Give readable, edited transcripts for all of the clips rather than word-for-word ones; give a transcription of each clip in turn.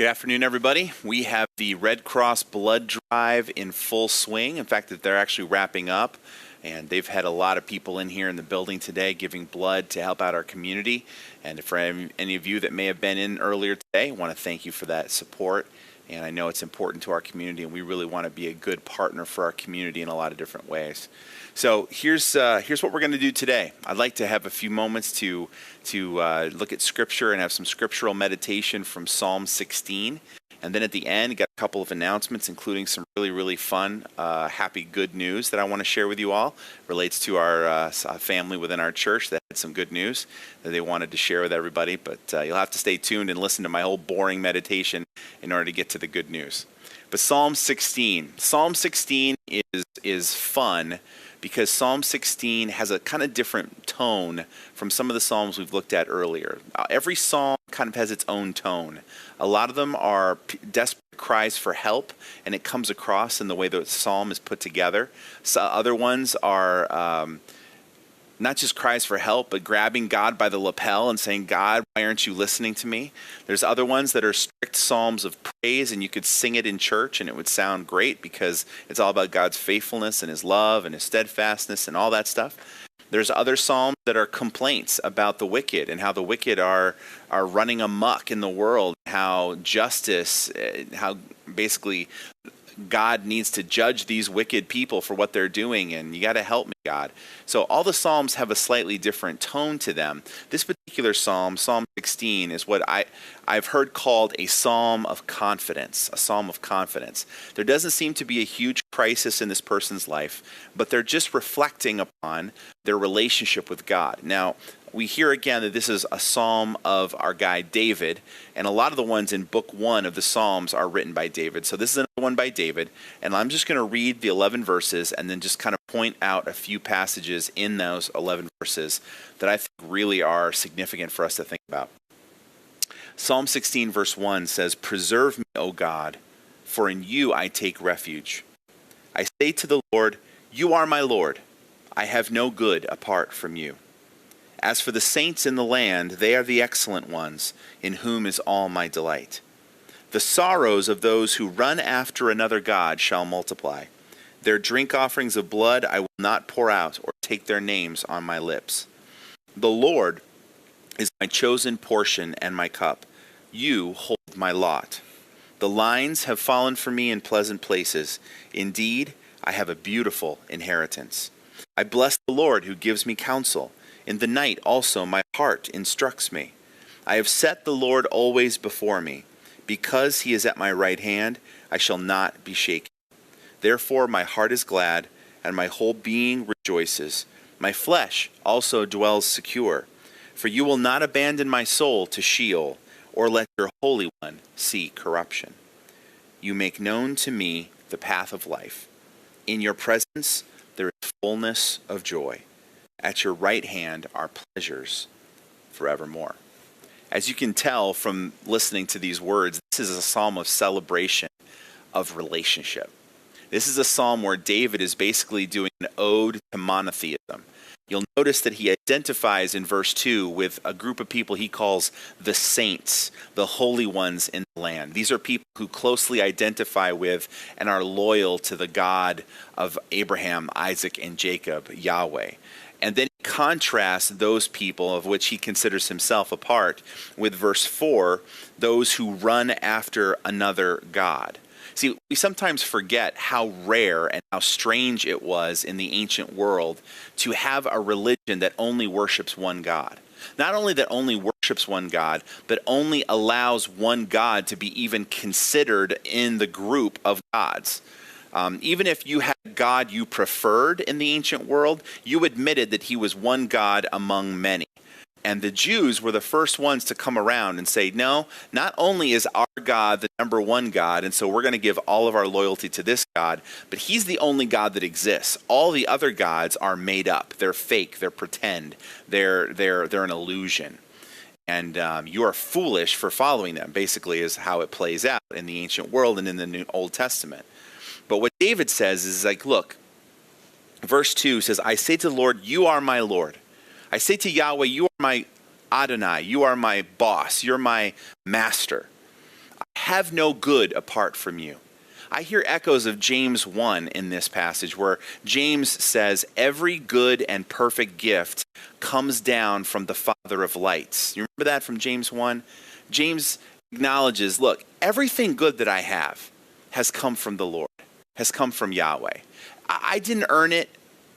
Good afternoon, everybody. We have the Red Cross Blood Drive in full swing. In fact, they're actually wrapping up, and they've had a lot of people in here in the building today giving blood to help out our community. And for any of you that may have been in earlier today, I want to thank you for that support. And I know it's important to our community, and we really want to be a good partner for our community in a lot of different ways. So here's what we're going to do today. I'd like to have a few moments to look at Scripture and have some scriptural meditation from Psalm 16. And then at the end, got a couple of announcements, including some really fun, happy, good news that I want to share with you all. Relates to our family within our church that had some good news that they wanted to share with everybody. But you'll have to stay tuned and listen to my whole boring meditation in order to get to the good news. But Psalm 16. Psalm 16 is fun because Psalm 16 has a kind of different tone from some of the Psalms we've looked at earlier. Every Psalm kind of has its own tone. A lot of them are desperate cries for help, and it comes across in the way the Psalm is put together. So other ones are not just cries for help, but grabbing God by the lapel and saying, God, why aren't you listening to me? There's other ones that are strict psalms of praise, and you could sing it in church and it would sound great because it's all about God's faithfulness and his love and his steadfastness and all that stuff. There's other psalms that are complaints about the wicked and how the wicked are running amok in the world, how justice, how basically God needs to judge these wicked people for what they're doing, and you got to help me, God. So all the Psalms have a slightly different tone to them. This particular Psalm, Psalm 16, is what I've heard called a psalm of confidence, a psalm of confidence. There doesn't seem to be a huge crisis in this person's life, but they're just reflecting upon their relationship with God. Now, we hear again that this is a psalm of our guy David, and a lot of the ones in book 1 of the Psalms are written by David. So this is another one by David, and I'm just going to read the 11 verses and then just kind of point out a few passages in those 11 verses that I think really are significant for us to think about. Psalm 16 verse 1 says, "Preserve me, O God, for in you I take refuge. I say to the Lord, you are my Lord. I have no good apart from you. As for the saints in the land, they are the excellent ones, in whom is all my delight. The sorrows of those who run after another god shall multiply. Their drink offerings of blood I will not pour out, or take their names on my lips. The Lord is my chosen portion and my cup. You hold my lot. The lines have fallen for me in pleasant places. Indeed, I have a beautiful inheritance. I bless the Lord who gives me counsel. In the night also my heart instructs me. I have set the Lord always before me. Because he is at my right hand, I shall not be shaken. Therefore my heart is glad, and my whole being rejoices. My flesh also dwells secure. For you will not abandon my soul to Sheol, or let your Holy One see corruption. You make known to me the path of life. In your presence there is fullness of joy. At your right hand are pleasures forevermore." As you can tell from listening to these words, this is a psalm of celebration of relationship. This is a psalm where David is basically doing an ode to monotheism. You'll notice that he identifies in verse 2 with a group of people he calls the saints, the holy ones in the land. These are people who closely identify with and are loyal to the God of Abraham, Isaac, and Jacob, Yahweh. And then he contrasts those people, of which he considers himself a part, with verse 4, those who run after another god. See, we sometimes forget how rare and how strange it was in the ancient world to have a religion that only worships one God. Not only that only worships one God, but only allows one God to be even considered in the group of gods. Even if you had a God you preferred in the ancient world, you admitted that he was one God among many. And the Jews were the first ones to come around and say, no, not only is our God the number one God, and so we're going to give all of our loyalty to this God, but he's the only God that exists. All the other gods are made up. They're fake. They're pretend. They're an illusion. And you are foolish for following them, basically, is how it plays out in the ancient world and in the New Old Testament. But what David says is like, look, verse 2 says, I say to the Lord, you are my Lord. I say to Yahweh, you are my Adonai. You are my boss. You're my master. I have no good apart from you. I hear echoes of James 1 in this passage where James says, every good and perfect gift comes down from the Father of lights. You remember that from James 1? James acknowledges, look, everything good that I have has come from the Lord, has come from Yahweh. I didn't earn it.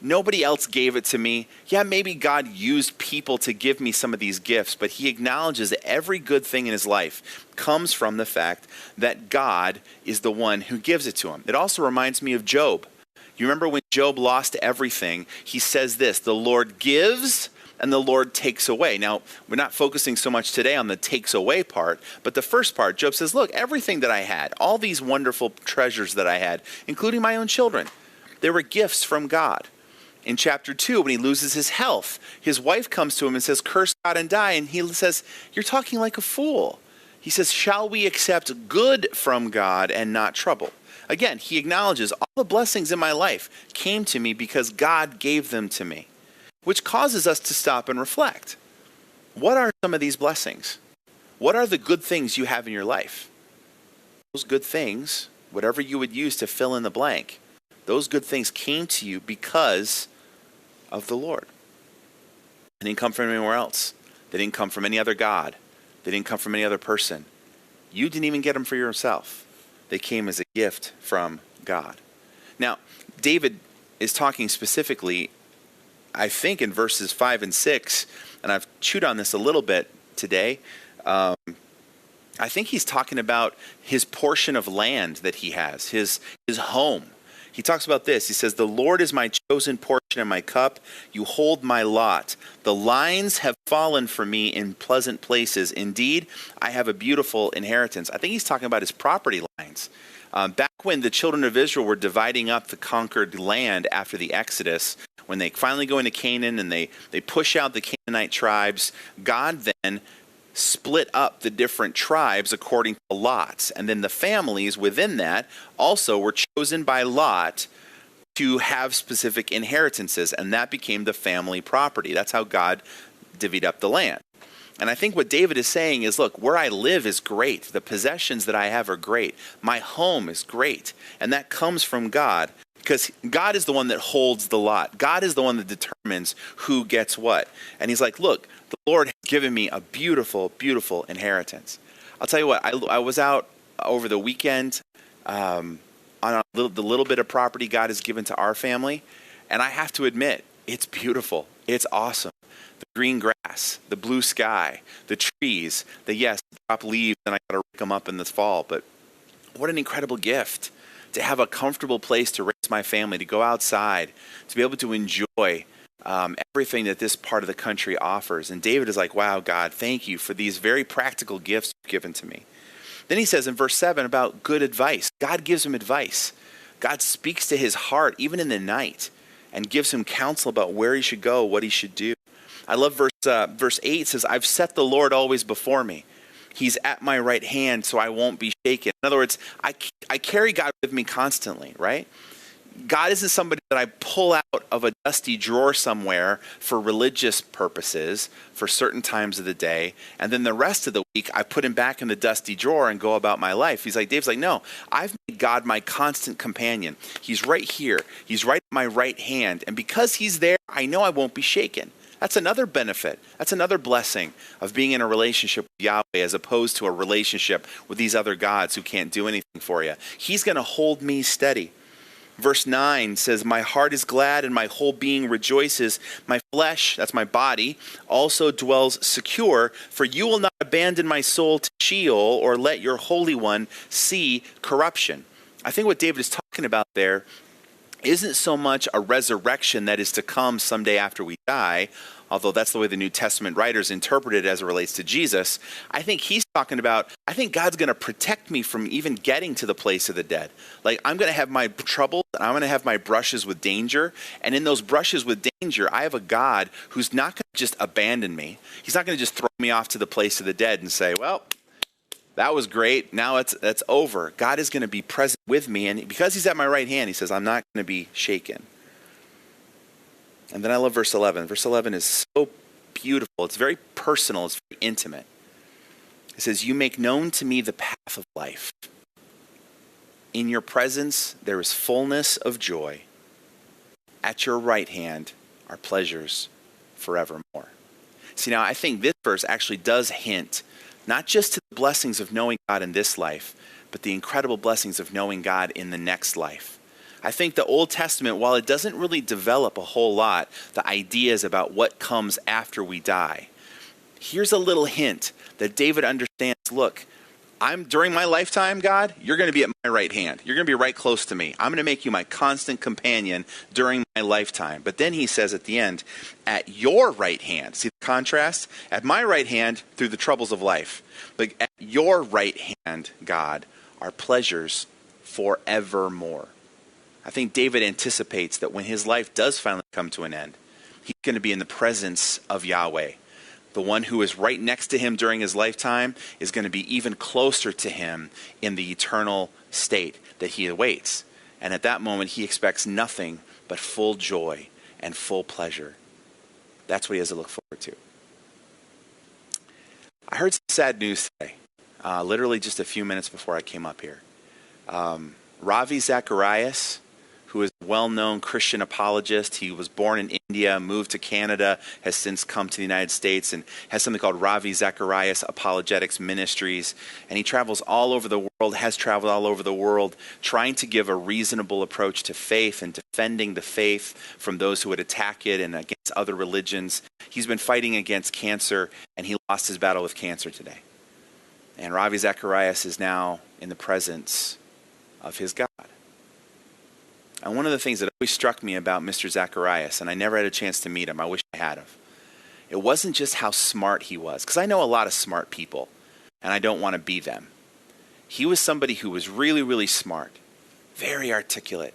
Nobody else gave it to me. Yeah, maybe God used people to give me some of these gifts, but he acknowledges that every good thing in his life comes from the fact that God is the one who gives it to him. It also reminds me of Job. You remember when Job lost everything, he says this, the Lord gives and the Lord takes away. Now, we're not focusing so much today on the takes away part, but the first part, Job says, look, everything that I had, all these wonderful treasures that I had, including my own children, they were gifts from God. In chapter 2, when he loses his health, his wife comes to him and says, curse God and die. And he says, you're talking like a fool. He says, shall we accept good from God and not trouble? Again, he acknowledges all the blessings in my life came to me because God gave them to me, which causes us to stop and reflect. What are some of these blessings? What are the good things you have in your life? Those good things, whatever you would use to fill in the blank, those good things came to you because of the Lord. They didn't come from anywhere else. They didn't come from any other God. They didn't come from any other person. You didn't even get them for yourself. They came as a gift from God. Now, David is talking specifically, I think, in verses 5 and 6, and I've chewed on this a little bit today. I think he's talking about his portion of land that he has, his home. He talks about this. He says, the Lord is my chosen portion and my cup. You hold my lot. The lines have fallen for me in pleasant places. Indeed, I have a beautiful inheritance. I think he's talking about his property lines. Back when the children of Israel were dividing up the conquered land after the Exodus, when they finally go into Canaan and they push out the Canaanite tribes, God then split up the different tribes according to lots. And then the families within that also were chosen by lot to have specific inheritances. And that became the family property. That's how God divvied up the land. And I think what David is saying is, look, where I live is great. The possessions that I have are great. My home is great. And that comes from God, because God is the one that holds the lot. God is the one that determines who gets what. And he's like, look, the Lord has given me a beautiful, beautiful inheritance. I'll tell you what, I was out over the weekend on the little bit of property God has given to our family. And I have to admit, it's beautiful. It's awesome. The green grass, the blue sky, the trees, yes, drop leaves and I got to rake them up in this fall. But what an incredible gift to have a comfortable place to raise my family, to go outside, to be able to enjoy everything that this part of the country offers. And David is like, wow, God, thank you for these very practical gifts you've given to me. Then he says in verse 7 about good advice. God gives him advice. God speaks to his heart, even in the night, and gives him counsel about where he should go, what he should do. I love verse 8 says, I've set the Lord always before me. He's at my right hand, so I won't be shaken. In other words, I carry God with me constantly, right? God isn't somebody that I pull out of a dusty drawer somewhere for religious purposes for certain times of the day, and then the rest of the week I put him back in the dusty drawer and go about my life. Dave's like, no, I've made God my constant companion. He's right here. He's right at my right hand, and because he's there, I know I won't be shaken. That's another benefit. That's another blessing of being in a relationship with Yahweh as opposed to a relationship with these other gods who can't do anything for you. He's going to hold me steady. Verse 9 says, my heart is glad and my whole being rejoices. My flesh, that's my body, also dwells secure, for you will not abandon my soul to Sheol or let your Holy One see corruption. I think what David is talking about there isn't so much a resurrection that is to come someday after we die, although that's the way the New Testament writers interpret it as it relates to Jesus. I think he's talking about, I think God's going to protect me from even getting to the place of the dead. Like, I'm going to have my troubles, and I'm going to have my brushes with danger, and in those brushes with danger, I have a God who's not going to just abandon me. He's not going to just throw me off to the place of the dead and say, well, that was great. Now that's over. God is going to be present with me. And because he's at my right hand, he says, I'm not going to be shaken. And then I love verse 11. Verse 11 is so beautiful. It's very personal. It's very intimate. It says, you make known to me the path of life. In your presence there is fullness of joy. At your right hand are pleasures forevermore. See, now I think this verse actually does hint not just to the blessings of knowing God in this life, but the incredible blessings of knowing God in the next life. I think the Old Testament, while it doesn't really develop a whole lot, the ideas about what comes after we die, here's a little hint that David understands, look, during my lifetime, God, you're going to be at my right hand. You're going to be right close to me. I'm going to make you my constant companion during my lifetime. But then he says at the end, at your right hand. See the contrast? At my right hand through the troubles of life. But at your right hand, God, are pleasures forevermore. I think David anticipates that when his life does finally come to an end, he's going to be in the presence of Yahweh. The one who is right next to him during his lifetime is going to be even closer to him in the eternal state that he awaits. And at that moment, he expects nothing but full joy and full pleasure. That's what he has to look forward to. I heard some sad news today, literally just a few minutes before I came up here. Ravi Zacharias, who is a well-known Christian apologist. He was born in India, moved to Canada, has since come to the United States, and has something called Ravi Zacharias Apologetics Ministries. And he travels all over the world, has traveled all over the world, trying to give a reasonable approach to faith and defending the faith from those who would attack it and against other religions. He's been fighting against cancer, and he lost his battle with cancer today. And Ravi Zacharias is now in the presence of his God. And one of the things that always struck me about Mr. Zacharias, and I never had a chance to meet him, I wish I had of, it wasn't just how smart he was, because I know a lot of smart people, and I don't want to be them. He was somebody who was really, really smart, very articulate,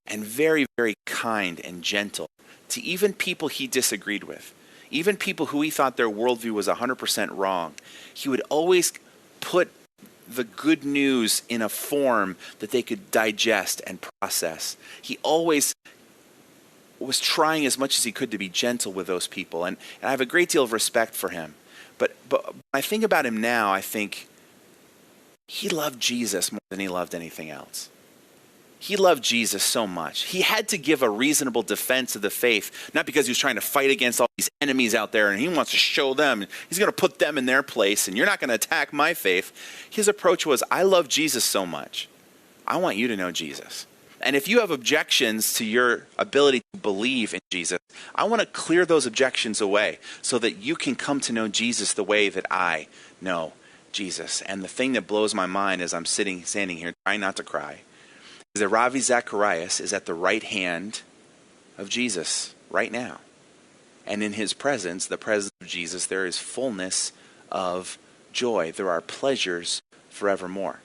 and very, very kind and gentle to even people he disagreed with, even people who he thought their worldview was 100% wrong. He would always put the good news in a form that they could digest and process. He always was trying as much as he could to be gentle with those people, and I have a great deal of respect for him. But when I think about him now, I think he loved Jesus more than he loved anything else. He loved Jesus so much. He had to give a reasonable defense of the faith, not because he was trying to fight against all these enemies out there and he wants to show them, he's going to put them in their place and you're not going to attack my faith. His approach was, I love Jesus so much. I want you to know Jesus. And if you have objections to your ability to believe in Jesus, I want to clear those objections away so that you can come to know Jesus the way that I know Jesus. And the thing that blows my mind as I'm standing here trying not to cry, is that Ravi Zacharias is at the right hand of Jesus right now. And in his presence, the presence of Jesus, there is fullness of joy. There are pleasures forevermore.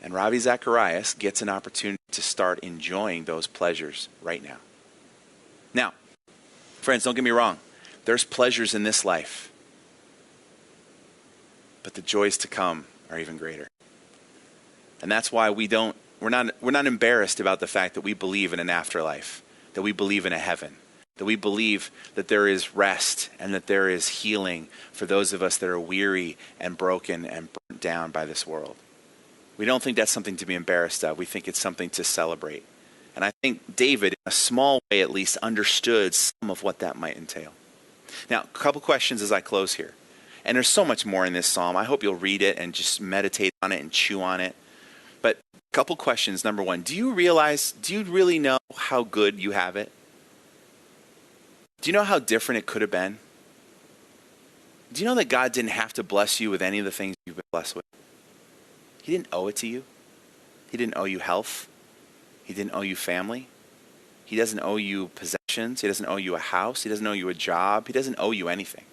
And Ravi Zacharias gets an opportunity to start enjoying those pleasures right now. Now, friends, don't get me wrong. There's pleasures in this life. But the joys to come are even greater. And that's why we're not embarrassed about the fact that we believe in an afterlife, that we believe in a heaven, that we believe that there is rest and that there is healing for those of us that are weary and broken and burnt down by this world. We don't think that's something to be embarrassed of. We think it's something to celebrate. And I think David, in a small way at least, understood some of what that might entail. Now, a couple questions as I close here. And there's so much more in this psalm. I hope you'll read it and just meditate on it and chew on it. But a couple questions. Number one, do you really know how good you have it? Do you know how different it could have been? Do you know that God didn't have to bless you with any of the things you've been blessed with? He didn't owe it to you. He didn't owe you health. He didn't owe you family. He doesn't owe you possessions. He doesn't owe you a house. He doesn't owe you a job. He doesn't owe you anything.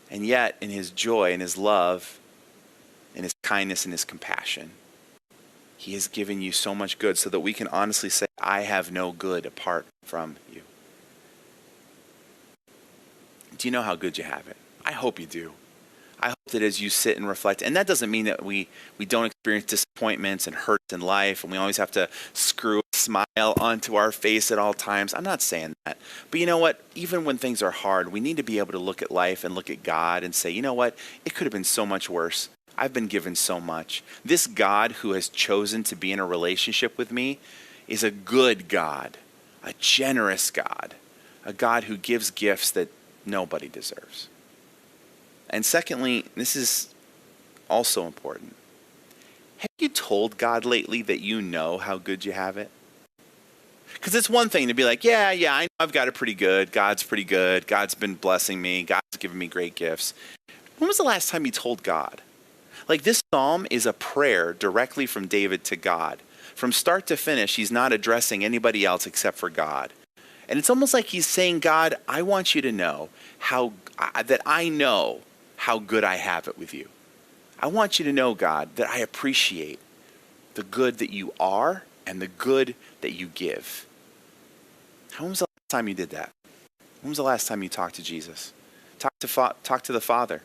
And yet, in his joy and his love, in his kindness and his compassion, he has given you so much good so that we can honestly say, I have no good apart from you. Do you know how good you have it? I hope you do. I hope that as you sit and reflect, and that doesn't mean that we don't experience disappointments and hurts in life, and we always have to screw smile onto our face at all times. I'm not saying that. But you know what? Even when things are hard, we need to be able to look at life and look at God and say, you know what? It could have been so much worse. I've been given so much. This God who has chosen to be in a relationship with me is a good God, a generous God, a God who gives gifts that nobody deserves. And secondly, this is also important. Have you told God lately that you know how good you have it? Because it's one thing to be like, yeah, I know I've got it pretty good. God's pretty good. God's been blessing me. God's given me great gifts. When was the last time you told God? Like, this psalm is a prayer directly from David to God. From start to finish, he's not addressing anybody else except for God. And it's almost like he's saying, God, I want you to know that I know how good I have it with you. I want you to know, God, that I appreciate the good that you are and the good that you give. When was the last time you did that? When was the last time you talked to Jesus? Talked to the Father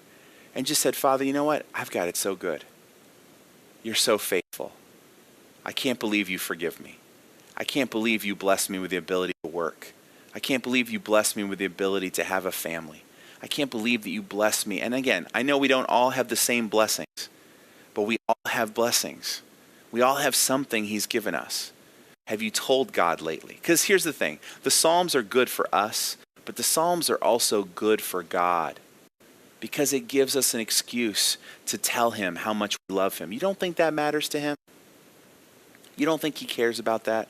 and just said, Father, you know what? I've got it so good. You're so faithful. I can't believe you forgive me. I can't believe you bless me with the ability to work. I can't believe you bless me with the ability to have a family. I can't believe that you bless me. And again, I know we don't all have the same blessings, but we all have blessings. We all have something he's given us. Have you told God lately? Because here's the thing. The Psalms are good for us, but the Psalms are also good for God because it gives us an excuse to tell him how much we love him. You don't think that matters to him? You don't think he cares about that?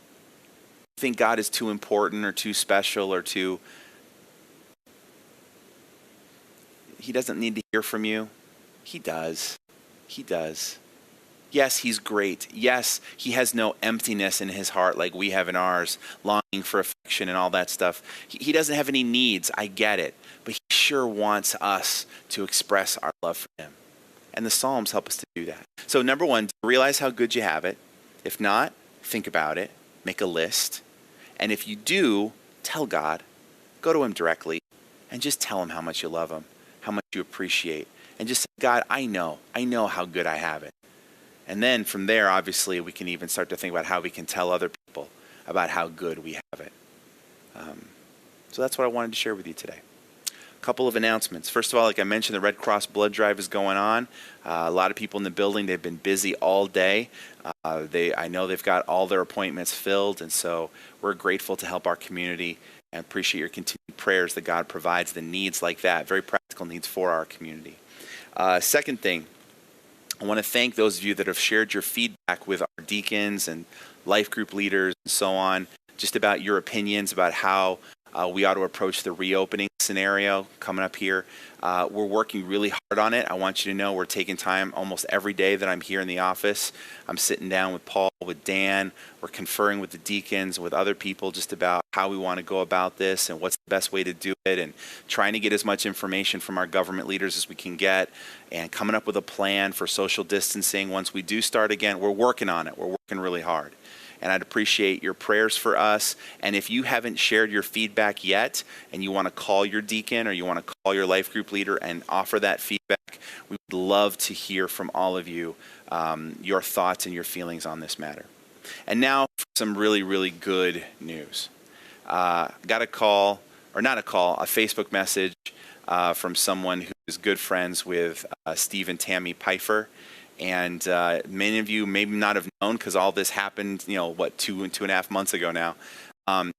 You think God is too important or too special or too... He doesn't need to hear from you? He does. He does. Yes, he's great. Yes, he has no emptiness in his heart like we have in ours, longing for affection and all that stuff. He doesn't have any needs. I get it. But he sure wants us to express our love for him. And the Psalms help us to do that. So number one, realize how good you have it. If not, think about it. Make a list. And if you do, tell God. Go to him directly and just tell him how much you love him, how much you appreciate. And just say, God, I know how good I have it. And then from there, obviously, we can even start to think about how we can tell other people about how good we have it. So that's what I wanted to share with you today. A couple of announcements. First of all, like I mentioned, the Red Cross blood drive is going on. A lot of people in the building, they've been busy all day. I know they've got all their appointments filled, and so we're grateful to help our community and appreciate your continued prayers that God provides the needs like that, very practical needs for our community. Second thing, I want to thank those of you that have shared your feedback with our deacons and life group leaders and so on, just about your opinions about how we ought to approach the reopening scenario coming up here. We're working really hard on it. I want you to know we're taking time almost every day that I'm here in the office. I'm sitting down with Paul, with Dan. We're conferring with the deacons, with other people just about how we want to go about this and what's the best way to do it, and trying to get as much information from our government leaders as we can get, and coming up with a plan for social distancing once we do start again. We're working on it. We're working really hard. And I'd appreciate your prayers for us. And if you haven't shared your feedback yet, and you want to call your deacon or you want to call your life group leader and offer that feedback, we would love to hear from all of you, your thoughts and your feelings on this matter. And now for some really, really good news. Got a Facebook message from someone who is good friends with Steve and Tammy Pfeiffer. And many of you may not have known because all this happened, 2.5 months ago now.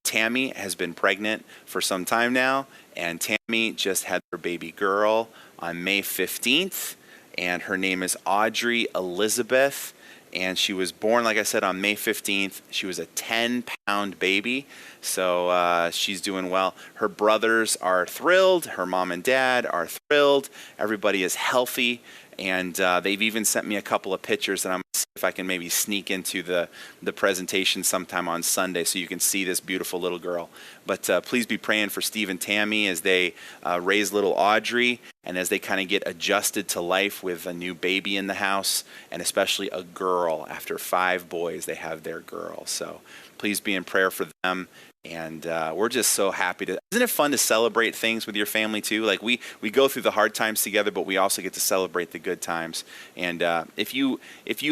Tammy has been pregnant for some time now, and Tammy just had her baby girl on May 15th, and her name is Audrey Elizabeth, and she was born, like I said, on May 15th. She was a 10-pound baby, so she's doing well. Her brothers are thrilled. Her mom and dad are thrilled. Everybody is healthy. And they've even sent me a couple of pictures that I'm going to see if I can maybe sneak into the presentation sometime on Sunday so you can see this beautiful little girl. But please be praying for Steve and Tammy as they raise little Audrey and as they kind of get adjusted to life with a new baby in the house, and especially a girl. After 5 boys, they have their girl. So please be in prayer for them And we're just so happy to. Isn't it fun to celebrate things with your family too? Like we go through the hard times together, but we also get to celebrate the good times. And if you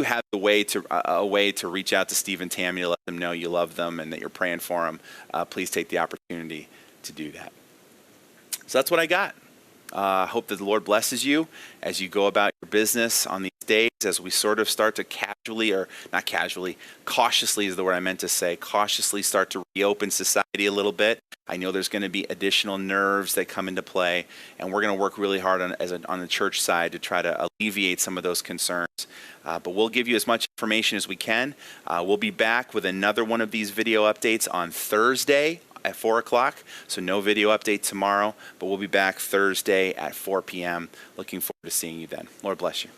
have a way to reach out to Steve and Tammy to let them know you love them and that you're praying for them, please take the opportunity to do that. So that's what I got. Hope that the Lord blesses you as you go about your business on these days, as we sort of start to cautiously is the word I meant to say, cautiously start to reopen society a little bit. I know there's going to be additional nerves that come into play, and we're going to work really hard on the church side to try to alleviate some of those concerns. But we'll give you as much information as we can. We'll be back with another one of these video updates on Thursday at 4 o'clock. So no video update tomorrow, but we'll be back Thursday at 4 p.m. Looking forward to seeing you then. Lord bless you.